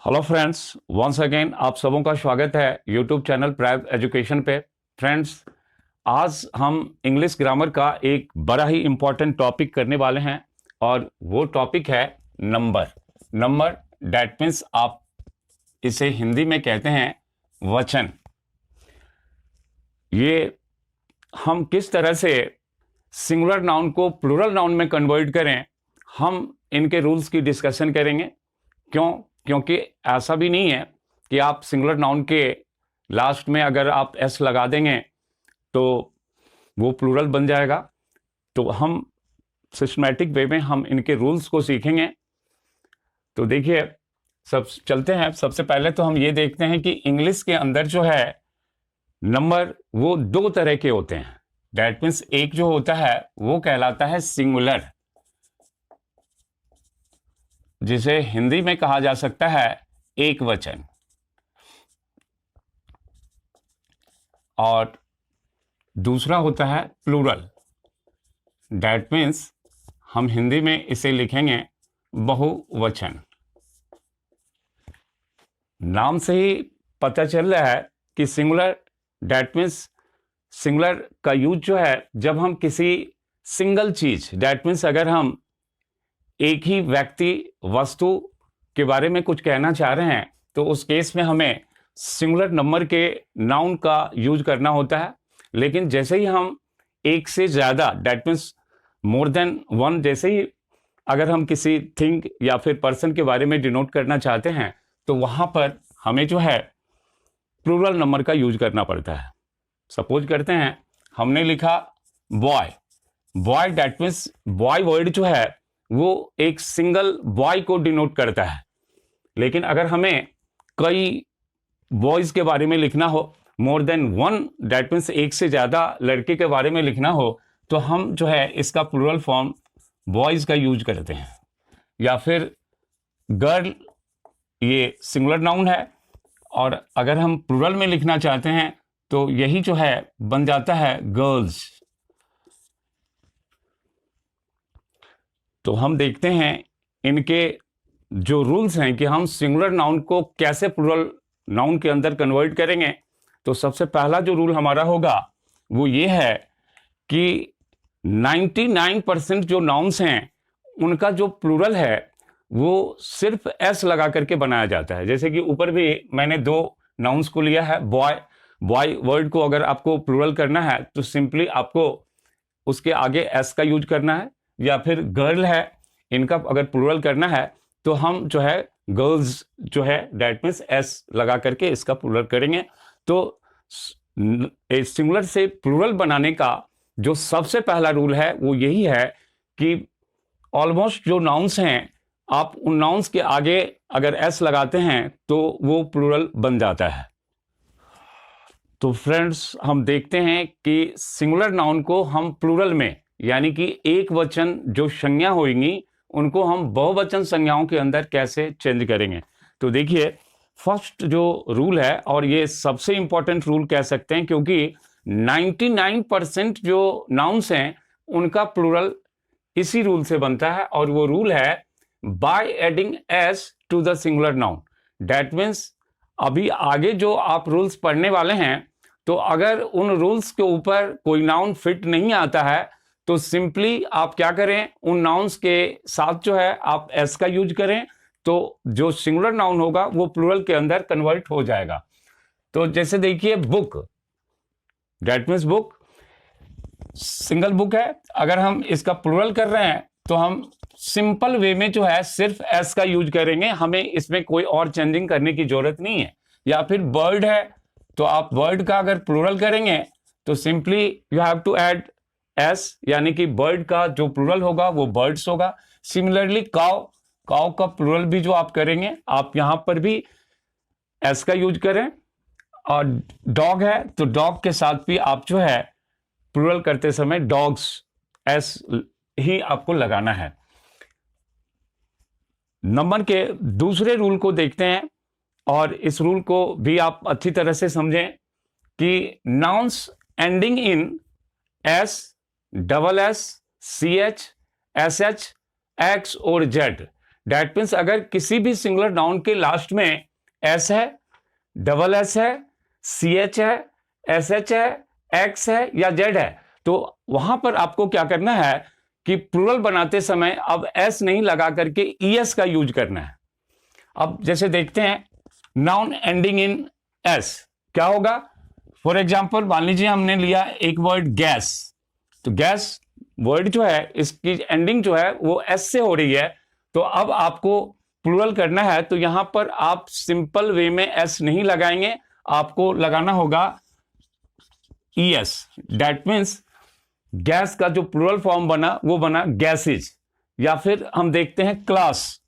Hello friends, once again आप सबों का स्वागत है यूट्यूब चैनल प्राइव एजुकेशन पे। फ्रेंड्स, आज हम इंग्लिश ग्रामर का एक बड़ा ही इम्पोर्टेंट टॉपिक करने वाले हैं और वो टॉपिक है नंबर। नंबर डैट मीन्स आप इसे हिंदी में कहते हैं वचन। ये हम किस तरह से सिंगुलर नाउन को प्लूरल नाउन में कन्वर्ट करें, हम इनके रूल्स की डिस्कशन करेंगे। क्योंकि ऐसा भी नहीं है कि आप सिंगुलर नाउन के लास्ट में अगर आप एस लगा देंगे तो वो प्लूरल बन जाएगा। तो हम सिस्टमैटिक वे में हम इनके रूल्स को सीखेंगे। तो देखिए, सब चलते हैं। सबसे पहले तो हम ये देखते हैं कि इंग्लिश के अंदर जो है नंबर वो दो तरह के होते हैं। दैट मीन्स एक जो होता है वो कहलाता है सिंगुलर, जिसे हिंदी में कहा जा सकता है एक वचन, और दूसरा होता है प्लूरल। दैट मीन्स हम हिंदी में इसे लिखेंगे बहुवचन। नाम से ही पता चल रहा है कि सिंगुलर, दैट मीन्स सिंगुलर का यूज जो है जब हम किसी सिंगल चीज, दैट मीन्स अगर हम एक ही व्यक्ति वस्तु के बारे में कुछ कहना चाह रहे हैं तो उस केस में हमें सिंगुलर नंबर के नाउन का यूज करना होता है। लेकिन जैसे ही हम एक से ज़्यादा, that means more than one, जैसे ही अगर हम किसी थिंग या फिर पर्सन के बारे में डिनोट करना चाहते हैं तो वहाँ पर हमें जो है प्लूरल नंबर का यूज करना पड़ता है। सपोज करते हैं हमने लिखा boy. Boy that means boy word जो है वो एक सिंगल बॉय को डिनोट करता है। लेकिन अगर हमें कई बॉयज के बारे में लिखना हो, more than one, that means एक से ज़्यादा लड़के के बारे में लिखना हो, तो हम जो है इसका प्लूरल फॉर्म बॉयज का यूज करते हैं। या फिर गर्ल, ये सिंगुलर नाउन है, और अगर हम प्लूरल में लिखना चाहते हैं तो यही जो है बन जाता है गर्ल्स। तो हम देखते हैं इनके जो रूल्स हैं कि हम सिंगुलर नाउन को कैसे प्लूरल नाउन के अंदर कन्वर्ट करेंगे। तो सबसे पहला जो रूल हमारा होगा वो ये है कि 99% जो नाउन्स हैं उनका जो प्लूरल है वो सिर्फ एस लगा करके बनाया जाता है। जैसे कि ऊपर भी मैंने दो नाउन्स को लिया है। बॉय, बॉय वर्ड को अगर आपको प्लूरल करना है तो सिंपली आपको उसके आगे एस का यूज करना है। या फिर गर्ल है, इनका अगर प्लूरल करना है तो हम जो है गर्ल्स जो है दैट मीन्स एस लगा करके इसका प्लूरल करेंगे। तो सिंगुलर से प्लूरल बनाने का जो सबसे पहला रूल है वो यही है कि ऑलमोस्ट जो नाउन्स हैं, आप उन नाउन्स के आगे अगर एस लगाते हैं तो वो प्लूरल बन जाता है। तो फ्रेंड्स, हम देखते हैं कि सिंगुलर नाउन को हम प्लूरल में, यानी कि एक वचन जो संज्ञा होंगी उनको हम बहुवचन संज्ञाओं के अंदर कैसे चेंज करेंगे। तो देखिए, फर्स्ट जो रूल है, और ये सबसे इंपॉर्टेंट रूल कह सकते हैं क्योंकि 99% जो नाउन्स हैं उनका प्लूरल इसी रूल से बनता है, और वो रूल है by adding s to the singular noun. That means अभी आगे जो आप रूल्स पढ़ने वाले हैं, तो अगर उन रूल्स के ऊपर कोई नाउन फिट नहीं आता है तो सिंपली आप क्या करें, उन नाउन्स के साथ जो है आप एस का यूज करें, तो जो सिंगुलर नाउन होगा वो प्लूरल के अंदर कन्वर्ट हो जाएगा। तो जैसे देखिए book, that means book single book है। अगर हम इसका प्लूरल कर रहे हैं तो हम सिंपल वे में जो है सिर्फ एस का यूज करेंगे, हमें इसमें कोई और चेंजिंग करने की जरूरत नहीं है। या फिर बर्ड है तो आप बर्ड का अगर प्लूरल करेंगे तो simply you have to add s, यानी कि बर्ड का जो प्लूरल होगा वो बर्ड्स होगा। सिमिलरली काउ, काउ का प्लूरल भी जो आप करेंगे आप यहां पर भी एस का यूज करें। और डॉग है तो डॉग के साथ भी आप जो है प्लूरल करते समय डॉग्स एस ही आपको लगाना है। नंबर के दूसरे रूल को देखते हैं, और इस रूल को भी आप अच्छी तरह से समझें कि nouns ending in S, double S, C H, S H, X और जेड, डेट मीन्स अगर किसी भी सिंगुलर नाउन के लास्ट में एस है, डबल एस है, सी एच है, एस एच है, एक्स है या जेड है, तो वहां पर आपको क्या करना है कि प्लूरल बनाते समय अब एस नहीं लगा करके ईएस का यूज करना है। अब जैसे देखते हैं नाउन एंडिंग इन एस क्या होगा। फॉर एग्जाम्पल मान लीजिए हमने लिया एक वर्ड गैस, तो गैस वर्ड जो है इसकी एंडिंग जो है वो एस से हो रही है, तो अब आपको प्लूरल करना है तो यहां पर आप सिंपल वे में एस नहीं लगाएंगे, आपको लगाना होगा ईएस। दैट मीन्स गैस का जो प्लूरल फॉर्म बना वो बना गैसेज। या फिर हम देखते हैं क्लास,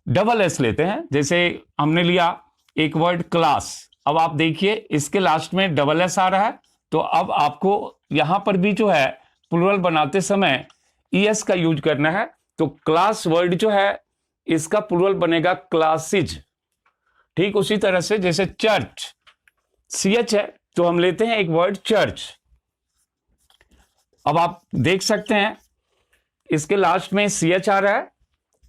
डबल एस लेते हैं, जैसे हमने लिया एक वर्ड क्लास, अब आप देखिए इसके लास्ट में डबल एस आ रहा है, तो अब आपको यहां पर भी जो है प्लूरल बनाते समय ईएस का यूज करना है। तो क्लास वर्ड जो है इसका प्लूरल बनेगा क्लासेज। ठीक उसी तरह से जैसे चर्च, सीएच है तो हम लेते हैं एक वर्ड चर्च। अब आप देख सकते हैं इसके लास्ट में सीएच आ रहा है,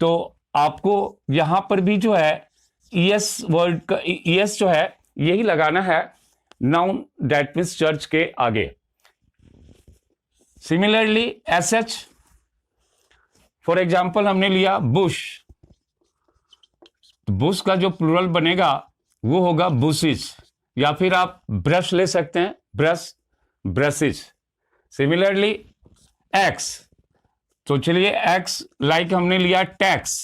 तो आपको यहां पर भी जो है ईएस वर्ड का ईएस जो है यही लगाना है नाउन दैट मीन्स चर्च के आगे। सिमिलरली एसएच, फॉर एग्जाम्पल हमने लिया बुश, तो बुश का जो प्लूरल बनेगा वो होगा बुशेस, या फिर आप ब्रश ले सकते हैं, ब्रश, ब्रशेज। सिमिलरली एक्स, तो चलिए एक्स लाइक हमने लिया टैक्स,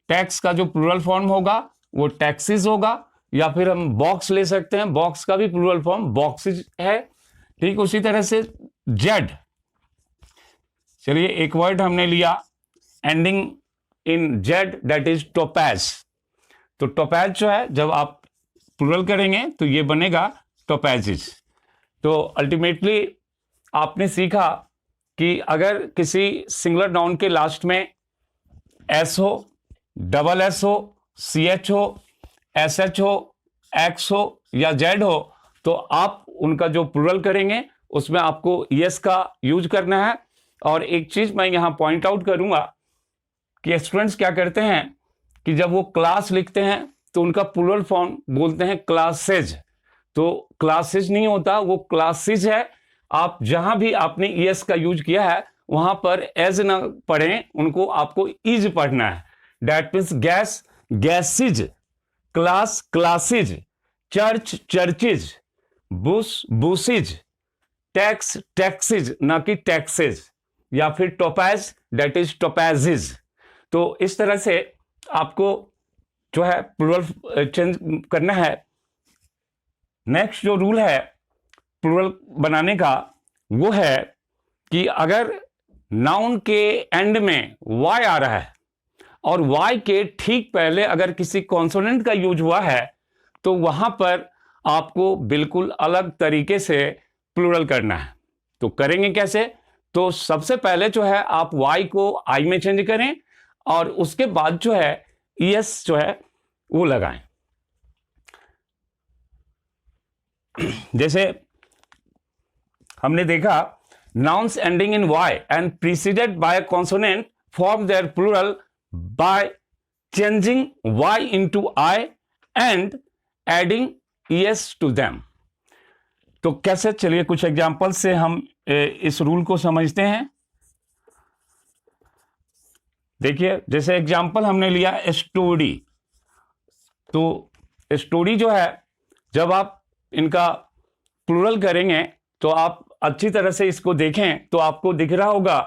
टैक्स का जो प्लूरल फॉर्म होगा वो टैक्सेस होगा, या फिर हम बॉक्स ले सकते हैं, बॉक्स का भी प्लूरल फॉर्म बॉक्सेज है। ठीक उसी तरह से जेड, चलिए एक वर्ड हमने लिया ending in Z that is topaz, तो टोपैज जो है जब आप प्लूरल करेंगे तो ये बनेगा टोपैजेस। तो अल्टीमेटली आपने सीखा कि अगर किसी सिंगुलर नाउन के लास्ट में एस हो, डबल एस हो, सी एच हो, एस एच हो, एक्स हो या जेड हो, तो आप उनका जो प्लूरल करेंगे उसमें आपको यस का यूज करना है। और एक चीज मैं यहां पॉइंट आउट करूंगा कि स्टूडेंट्स क्या करते हैं कि जब वो क्लास लिखते हैं तो उनका प्लूरल फॉर्म बोलते हैं क्लासेज, तो क्लासेज नहीं होता, वो क्लासेज है। आप जहां भी आपने ईएस का यूज किया है वहां पर एज ना पढ़ें, उनको आपको इज पढ़ना है। That means gas, gases, class, classes, church, churches, Bush, bushes, tax, taxes ना कि टैक्सेज, या फिर टोपैज दैट इज टोपैजेज। तो इस तरह से आपको जो है प्लूरल चेंज करना है। नेक्स्ट जो रूल है प्लूरल बनाने का वो है कि अगर नाउन के एंड में वाई आ रहा है और वाई के ठीक पहले अगर किसी कॉन्सोनेंट का यूज हुआ है तो वहां पर आपको बिल्कुल अलग तरीके से प्लूरल करना है। तो करेंगे कैसे? तो सबसे पहले जो है आप वाई को आई में चेंज करें और उसके बाद जो है ईएस जो है वो लगाएं। जैसे हमने देखा nouns ending in y and preceded by a consonant form their plural by changing y into I and adding es to them। तो कैसे, चलिए कुछ एग्जांपल से हम इस रूल को समझते हैं। देखिए जैसे एग्जांपल हमने लिया स्टोरी, तो स्टोरी जो है जब आप इनका प्लूरल करेंगे तो आप अच्छी तरह से इसको देखें तो आपको दिख रहा होगा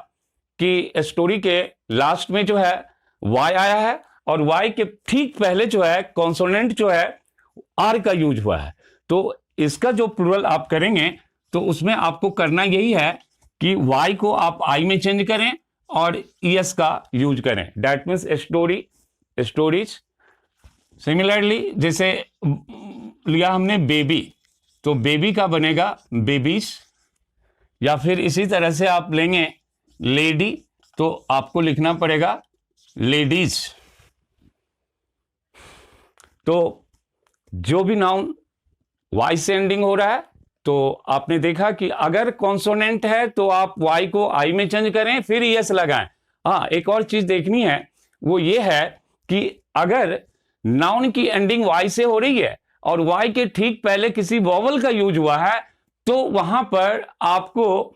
कि स्टोरी के लास्ट में जो है वाई आया है और वाई के ठीक पहले जो है कॉन्सोनेंट जो है आर का यूज हुआ है। तो इसका जो प्लूरल आप करेंगे तो उसमें आपको करना यही है कि वाई को आप आई में चेंज करें और ईएस का यूज करें। That means story, stories. Similarly जैसे लिया हमने बेबी, तो बेबी का बनेगा बेबीज, या फिर इसी तरह से आप लेंगे लेडी तो आपको लिखना पड़ेगा लेडीज। तो जो भी नाउन वाई से एंडिंग हो रहा है तो आपने देखा कि अगर कॉन्सोनेंट है तो आप वाई को आई में चेंज करें फिर यस लगाएं। हाँ, एक और चीज देखनी है वो ये है कि अगर नाउन की एंडिंग वाई से हो रही है और वाई के ठीक पहले किसी वॉवल का यूज हुआ है, तो वहां पर आपको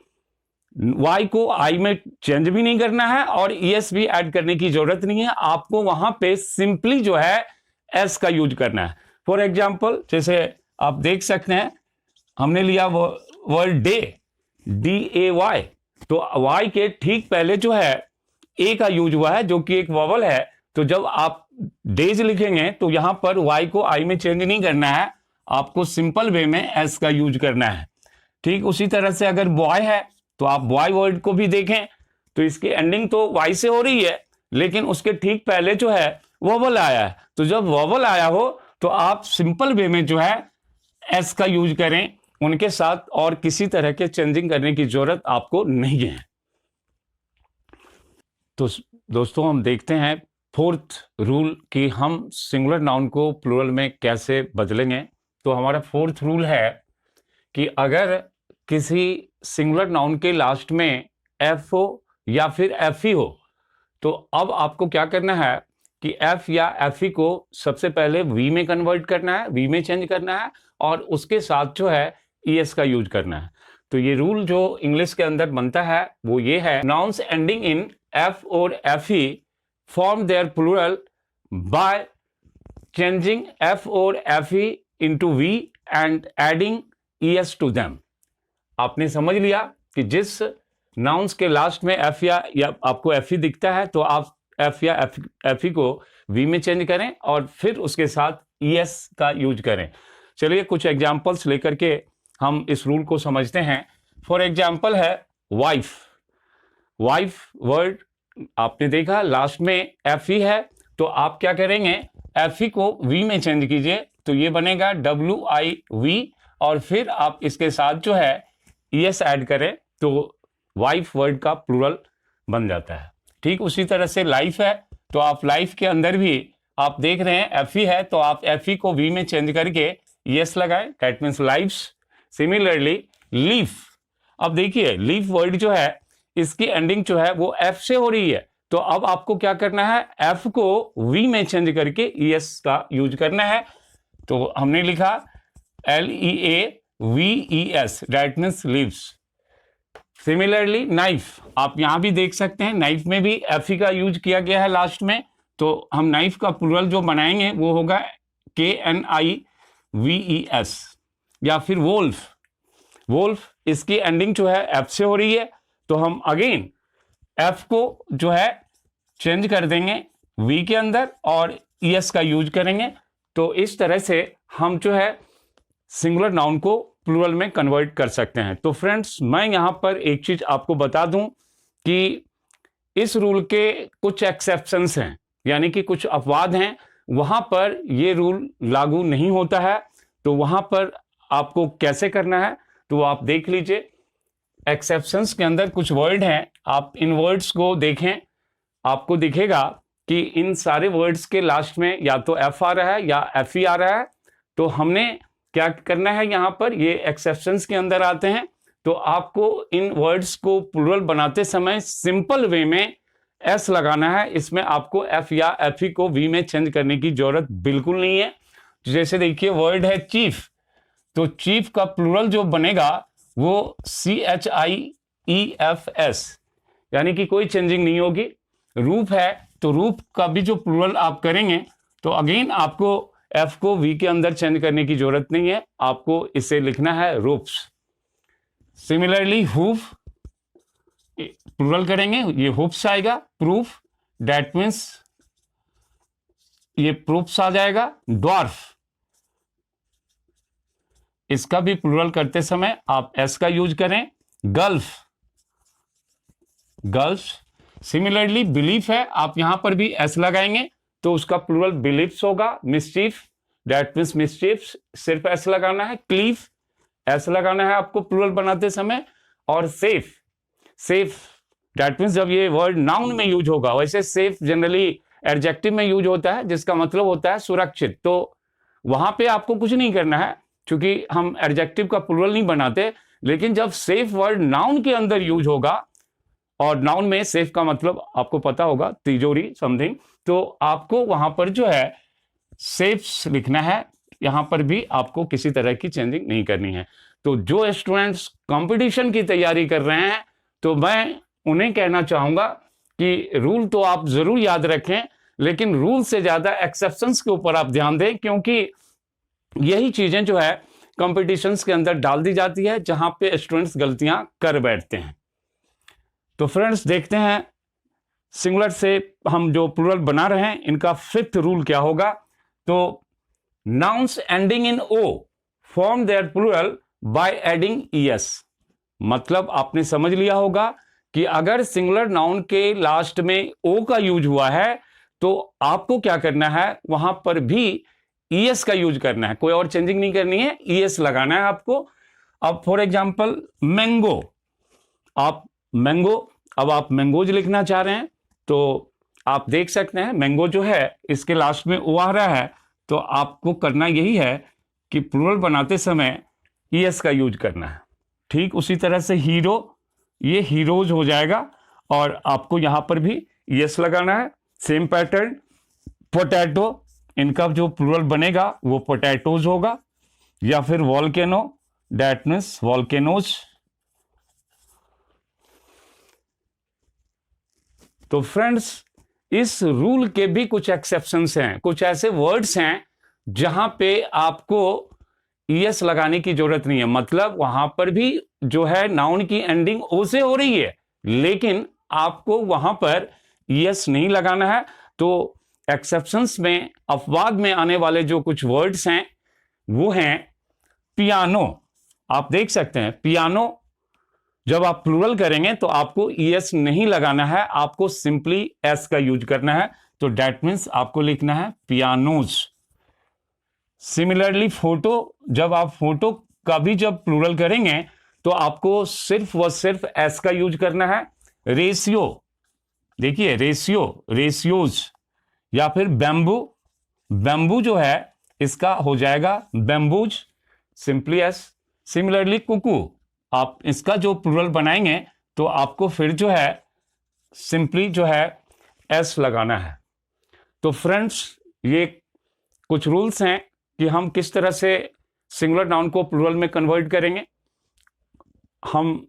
वाई को आई में चेंज भी नहीं करना है और ईएस भी ऐड करने की जरूरत नहीं है। आपको वहां पे सिंपली जो है एस का यूज करना है। फॉर एग्जाम्पल, जैसे आप देख सकते हैं, हमने लिया वर्ड डे, DAY, तो वाई के ठीक पहले जो है ए का यूज हुआ है जो कि एक वॉवल है। तो जब आप डेज लिखेंगे तो यहां पर वाई को आई में चेंज नहीं करना है, आपको सिंपल वे में एस का यूज करना है। ठीक उसी तरह से अगर बॉय है तो आप बॉय वर्ड को भी देखें तो इसकी एंडिंग तो वाई से हो रही है, लेकिन उसके ठीक पहले जो है वॉवल आया है। तो जब वॉवल आया हो तो आप सिंपल वे में जो है एस का यूज करें, उनके साथ और किसी तरह के चेंजिंग करने की जरूरत आपको नहीं है। तो दोस्तों, हम देखते हैं फोर्थ रूल कि हम सिंगुलर नाउन को प्लूरल में कैसे बदलेंगे। तो हमारा फोर्थ रूल है कि अगर किसी सिंगुलर नाउन के लास्ट में एफ हो या फिर एफ ई हो, तो अब आपको क्या करना है कि एफ या एफ ई को सबसे पहले वी में कन्वर्ट करना है, वी में चेंज करना है और उसके साथ जो है ईएस का यूज करना है। तो ये रूल जो इंग्लिश के अंदर बनता है वो ये है, nouns ending in F or F E form their plural by changing F or F E into V and adding ES to them. आपने समझ लिया कि जिस नाउन्स के लास्ट में एफ या आपको एफ ई दिखता है तो आप एफ या एफ ई को वी में चेंज करें और फिर उसके साथ ईएस का यूज करें। चलिए कुछ एग्जाम्पल्स लेकर के हम इस रूल को समझते हैं। फॉर एग्जाम्पल है वाइफ। वाइफ वर्ड आपने देखा लास्ट में एफ ई है, तो आप क्या करेंगे, एफ ई को वी में चेंज कीजिए, तो ये बनेगा WIV और फिर आप इसके साथ जो है ES ऐड करें तो वाइफ वर्ड का प्लूरल बन जाता है। ठीक उसी तरह से लाइफ है, तो आप लाइफ के अंदर भी आप देख रहे हैं एफ ई है, तो आप एफ ई को वी में चेंज करके ES लगाएं, that means lifes. Similarly leaf, अब देखिए लीफ वर्ड जो है इसकी एंडिंग जो है वो एफ से हो रही है, तो अब आपको क्या करना है, एफ को वी में चेंज करके ES का यूज करना है। तो हमने लिखा LEAVES, that means leaves. Similarly knife, आप यहां भी देख सकते हैं नाइफ में भी एफ ई का यूज किया गया है लास्ट में, तो हम नाइफ का प्लूरल जो बनाएंगे वो होगा KNIVES। या फिर वोल्फ, वोल्फ इसकी एंडिंग जो है एफ से हो रही है, तो हम अगेन एफ को जो है चेंज कर देंगे वी के अंदर और ES का यूज करेंगे। तो इस तरह से हम जो है सिंगुलर नाउन को प्लूरल में कन्वर्ट कर सकते हैं। तो फ्रेंड्स, मैं यहां पर एक चीज आपको बता दूं कि इस रूल के कुछ एक्सेप्शंस हैं, यानी कि कुछ अपवाद हैं, वहां पर ये रूल लागू नहीं होता है। तो वहां पर आपको कैसे करना है तो आप देख लीजिए। एक्सेप्शंस के अंदर कुछ वर्ड हैं, आप इन वर्ड्स को देखें, आपको दिखेगा कि इन सारे वर्ड्स के लास्ट में या तो एफ आ रहा है या एफ ई आ रहा है। तो हमने क्या करना है, यहां पर ये एक्सेप्शंस के अंदर आते हैं, तो आपको इन वर्ड्स को प्लूरल बनाते समय सिंपल वे में एस लगाना है। इसमें आपको एफ या एफ ई को वी में चेंज करने की जरूरत बिल्कुल नहीं है। जैसे देखिए वर्ड है चीफ, तो चीफ का प्लूरल जो बनेगा वो CHIEFS, यानी कि कोई चेंजिंग नहीं होगी। रूप है तो रूप का भी जो प्लूरल आप करेंगे तो अगेन आपको एफ को वी के अंदर चेंज करने की जरूरत नहीं है, आपको इसे लिखना है रूप्स। सिमिलरली हुफ प्लूरल करेंगे, ये हुफ्स आएगा। प्रूफ, दैट मीन्स ये प्रूफ्स आ जाएगा। ड्वार्फ, इसका भी प्लूरल करते समय आप एस का यूज करें। Gulf, girls. सिमिलरली बिलीफ है, आप यहां पर भी एस लगाएंगे तो उसका प्लूरल बिलीफ्स होगा। मिस्चीफ, दैट मीन्स मिस्चीफ, सिर्फ एस लगाना है। क्लीफ, एस लगाना है आपको प्लूरल बनाते समय। और सेफ, सेफ दैट मीन्स जब ये वर्ड नाउन में यूज होगा, वैसे सेफ जनरली एडजेक्टिव में यूज होता है जिसका मतलब होता है सुरक्षित, तो वहां पे आपको कुछ नहीं करना है क्योंकि हम एडजेक्टिव का प्लूरल नहीं बनाते। लेकिन जब सेफ वर्ड नाउन के अंदर यूज होगा, और नाउन में सेफ का मतलब आपको पता होगा तिजोरी समथिंग, तो आपको वहां पर जो है सेफ्स लिखना है, यहां पर भी आपको किसी तरह की चेंजिंग नहीं करनी है। तो जो स्टूडेंट्स कंपटीशन की तैयारी कर रहे हैं, तो मैं उन्हें कहना चाहूंगा कि रूल तो आप जरूर याद रखें, लेकिन रूल से ज्यादा एक्सेप्शंस के ऊपर आप ध्यान दें, क्योंकि यही चीजें जो है कंपटीशंस के अंदर डाल दी जाती है जहां पे स्टूडेंट्स गलतियां कर बैठते हैं। तो फ्रेंड्स देखते हैं सिंगुलर से हम जो प्लूरल बना रहे हैं इनका फिफ्थ रूल क्या होगा। तो nouns ending in o form their plural by adding es. मतलब आपने समझ लिया होगा कि अगर सिंगुलर नाउन के लास्ट में ओ का यूज हुआ है तो आपको क्या करना है, वहां पर भी ईएस का यूज करना है, कोई और चेंजिंग नहीं करनी है, ईएस लगाना है आपको। अब फॉर एग्जांपल मैंगो, अब आप मैंगोज लिखना चाह रहे हैं तो आप देख सकते हैं मैंगो जो है इसके लास्ट में ओ आ रहा है, तो आपको करना यही है कि प्लूरल बनाते समय ईएस का यूज करना है। ठीक उसी तरह से हीरो, ये हीरोज हो जाएगा और आपको यहां पर भी ईएस लगाना है। सेम पैटर्न पोटैटो, इनका जो प्लूरल बनेगा वो पोटैटोज होगा, या फिर वॉल्केनो, दैट मीन्स वॉल्केनोज। तो फ्रेंड्स इस रूल के भी कुछ एक्सेप्शंस हैं, कुछ ऐसे वर्ड्स हैं जहां पे आपको ईएस लगाने की जरूरत नहीं है। मतलब वहां पर भी जो है नाउन की एंडिंग ओ से हो रही है, लेकिन आपको वहां पर ईएस नहीं लगाना है। तो एक्सेप्शंस में अपवाद में आने वाले जो कुछ वर्ड्स हैं वो हैं पियानो। आप देख सकते हैं पियानो जब आप प्लूरल करेंगे तो आपको ईएस नहीं लगाना है, आपको सिंपली एस का यूज करना है। तो दैट मीन्स आपको लिखना है पियानोज। सिमिलरली फोटो, जब आप फोटो का भी जब प्लूरल करेंगे तो आपको सिर्फ व सिर्फ एस का यूज करना है। रेशियो, देखिए रेशियो, रेशियोज, या फिर बैम्बू, बैम्बू जो है इसका हो जाएगा bamboos, simply s. Similarly cuckoo, आप इसका जो प्लूरल बनाएंगे तो आपको फिर जो है सिंपली जो है एस लगाना है। तो फ्रेंड्स ये कुछ रूल्स हैं कि हम किस तरह से सिंगुलर नाउन को प्लूरल में कन्वर्ट करेंगे। हम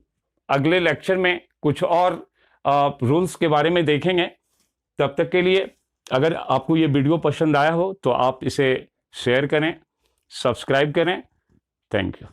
अगले लेक्चर में कुछ और रूल्स के बारे में देखेंगे। तब तक के लिए अगर आपको ये वीडियो पसंद आया हो तो आप इसे शेयर करें, सब्सक्राइब करें। Thank you.